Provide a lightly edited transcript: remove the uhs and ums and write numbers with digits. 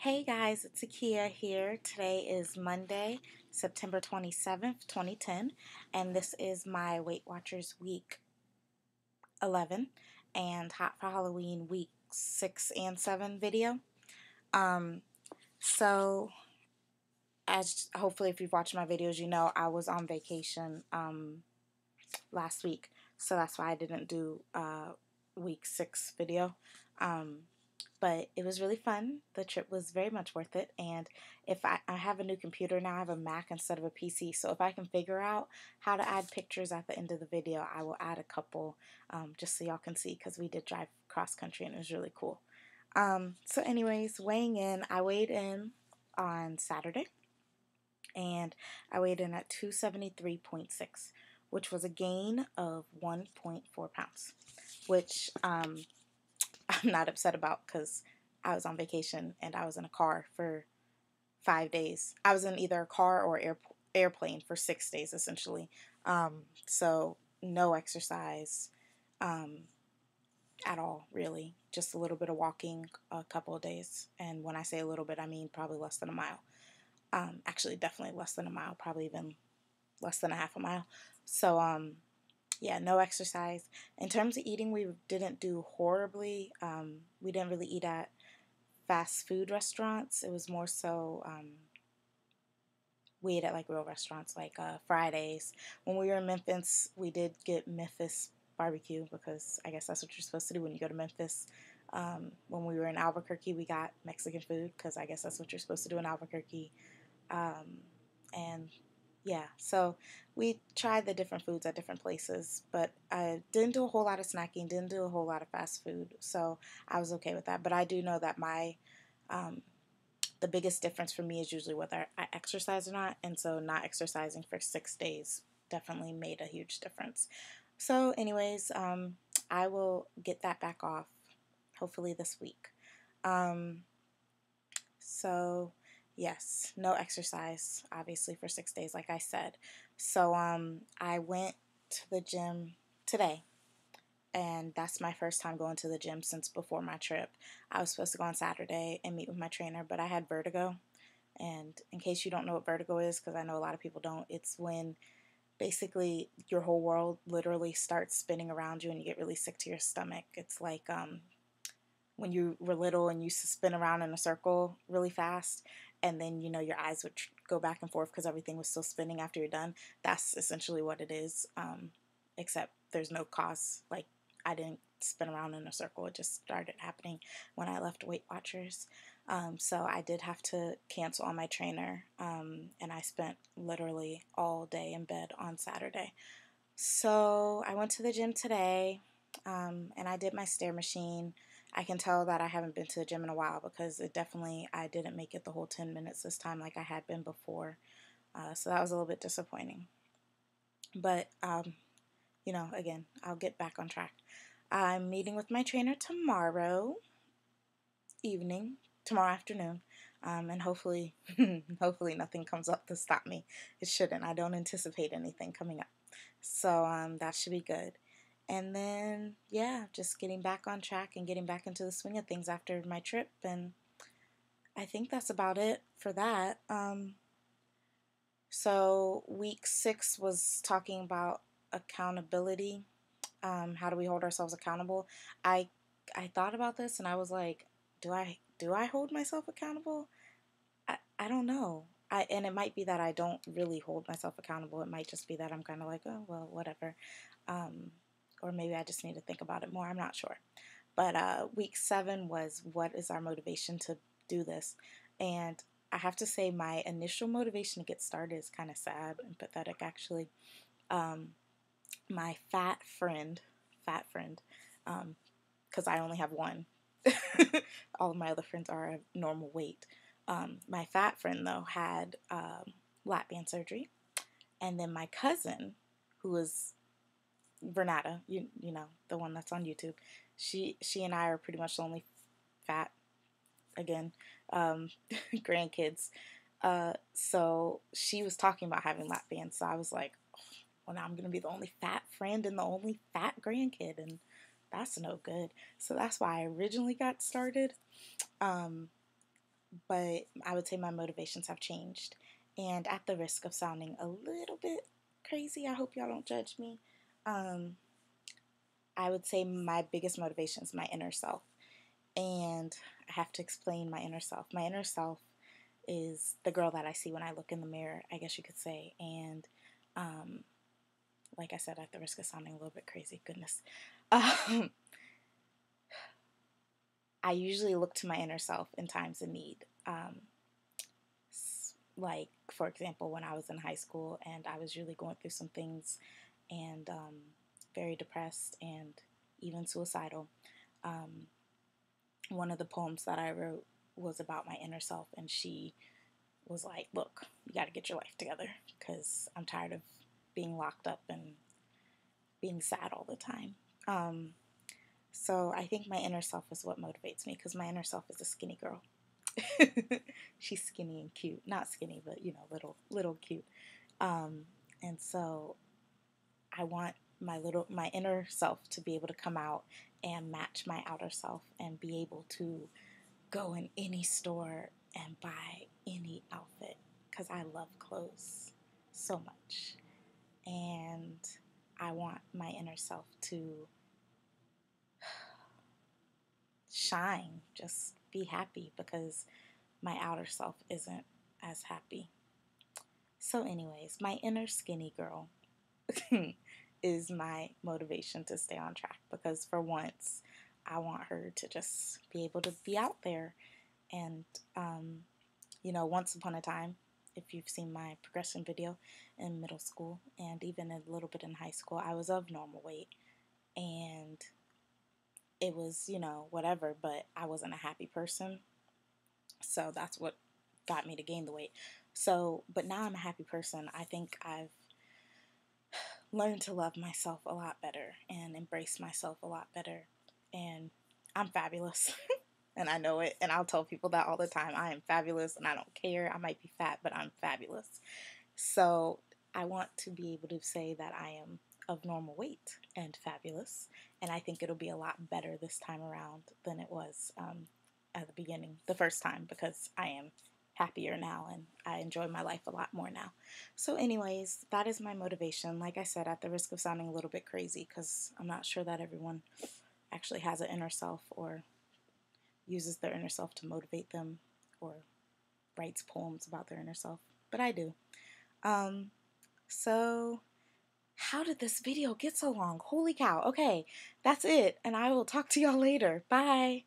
Hey guys, it's Akia here. Today is Monday, September 27th, 2010, and this is my Weight Watchers Week 11 and Hot for Halloween Week 6 and 7 video. Um, so, as hopefully if you've watched my videos, you know I was on vacation last week, so that's why I didn't do Week 6 video. But it was really fun. The trip was very much worth it. And if I have a new computer now, I have a Mac instead of a PC. So if I can figure out how to add pictures at the end of the video, I will add a couple just so y'all can see, because we did drive cross country and it was really cool. So anyways, weighing in, I weighed in on Saturday and I weighed in at 273.6, which was a gain of 1.4 pounds, which I'm not upset about because I was on vacation and I was in a car for 5 days. I was in either a car or airplane for 6 days essentially. So no exercise at all, really. Just a little bit of walking a couple of days. And when I say a little bit, I mean probably less than a mile. Actually, definitely less than a mile, probably even less than a half a mile. So, yeah, no exercise. In terms of eating, we didn't do horribly. We didn't really eat at fast food restaurants. It was more so we ate at like real restaurants, like Fridays. When we were in Memphis, we did get Memphis barbecue because I guess that's what you're supposed to do when you go to Memphis. When we were in Albuquerque, we got Mexican food because I guess that's what you're supposed to do in Albuquerque. And yeah, so we tried the different foods at different places, but I didn't do a whole lot of snacking, didn't do a whole lot of fast food, so I was okay with that. But I do know that the biggest difference for me is usually whether I exercise or not, and so not exercising for 6 days definitely made a huge difference. So anyways, I will get that back off hopefully this week. So yes, no exercise obviously for 6 days, like I said. So I went to the gym today, and that's my first time going to the gym since before my trip. I was supposed to go on Saturday and meet with my trainer, but I had vertigo. And in case you don't know what vertigo is, because I know a lot of people don't, it's when basically your whole world literally starts spinning around you and you get really sick to your stomach. It's like when you were little and you used to spin around in a circle really fast, and then you know your eyes would go back and forth because everything was still spinning after you're done. That's essentially what it is, except there's no cause. Like, I didn't spin around in a circle. It just started happening when I left Weight Watchers. So I did have to cancel on my trainer, and I spent literally all day in bed on Saturday. So I went to the gym today, and I did my stair machine. I can tell that I haven't been to the gym in a while because I didn't make it the whole 10 minutes this time like I had been before. So that was a little bit disappointing. But, you know, again, I'll get back on track. I'm meeting with my trainer tomorrow afternoon, and hopefully, hopefully nothing comes up to stop me. It shouldn't. I don't anticipate anything coming up. So that should be good. And then, yeah, just getting back on track and getting back into the swing of things after my trip. And I think that's about it for that. So week 6 was talking about accountability. How do we hold ourselves accountable? I thought about this and I was like, do I hold myself accountable? I don't know. And it might be that I don't really hold myself accountable. It might just be that I'm kind of like, oh, well, whatever. Or maybe I just need to think about it more. I'm not sure. But week 7 was, what is our motivation to do this? And I have to say my initial motivation to get started is kind of sad and pathetic, actually. My fat friend, because I only have one. All of my other friends are of normal weight. My fat friend, though, had lap band surgery. And then my cousin, who is Vernata, you know, the one that's on YouTube, she and I are pretty much the only fat, again, grandkids. So she was talking about having lap bands. So I was like, oh, well, now I'm going to be the only fat friend and the only fat grandkid. And that's no good. So that's why I originally got started. but I would say my motivations have changed. And at the risk of sounding a little bit crazy, I hope y'all don't judge me. Um, I would say my biggest motivation is my inner self. And I have to explain my inner self. My inner self is the girl that I see when I look in the mirror, I guess you could say. And um, like I said, at the risk of sounding a little bit crazy, goodness. Um, I usually look to my inner self in times of need. Like, for example, when I was in high school and I was really going through some things and very depressed and even suicidal, um, one of the poems that I wrote was about my inner self, and she was like, look, you got to get your life together because I'm tired of being locked up and being sad all the time. So I think my inner self is what motivates me because my inner self is a skinny girl. She's skinny and cute. Not skinny, but little cute. Um, and so I want my inner self to be able to come out and match my outer self and be able to go in any store and buy any outfit because I love clothes so much. And I want my inner self to shine, just be happy because my outer self isn't as happy. So, anyways, my inner skinny girl is my motivation to stay on track because for once I want her to just be able to be out there. And, once upon a time, if you've seen my progression video in middle school and even a little bit in high school, I was of normal weight and it was, whatever, but I wasn't a happy person. So that's what got me to gain the weight. So, but now I'm a happy person. I think I've learned to love myself a lot better and embrace myself a lot better. And I'm fabulous. And I know it. And I'll tell people that all the time. I am fabulous and I don't care. I might be fat, but I'm fabulous. So I want to be able to say that I am of normal weight and fabulous. And I think it'll be a lot better this time around than it was at the beginning, the first time, because I am happier now and I enjoy my life a lot more now. So, anyways, that is my motivation. Like I said, at the risk of sounding a little bit crazy, because I'm not sure that everyone actually has an inner self or uses their inner self to motivate them or writes poems about their inner self, but I do. So how did this video get so long? Holy cow. Okay, that's it, and I will talk to y'all later. Bye.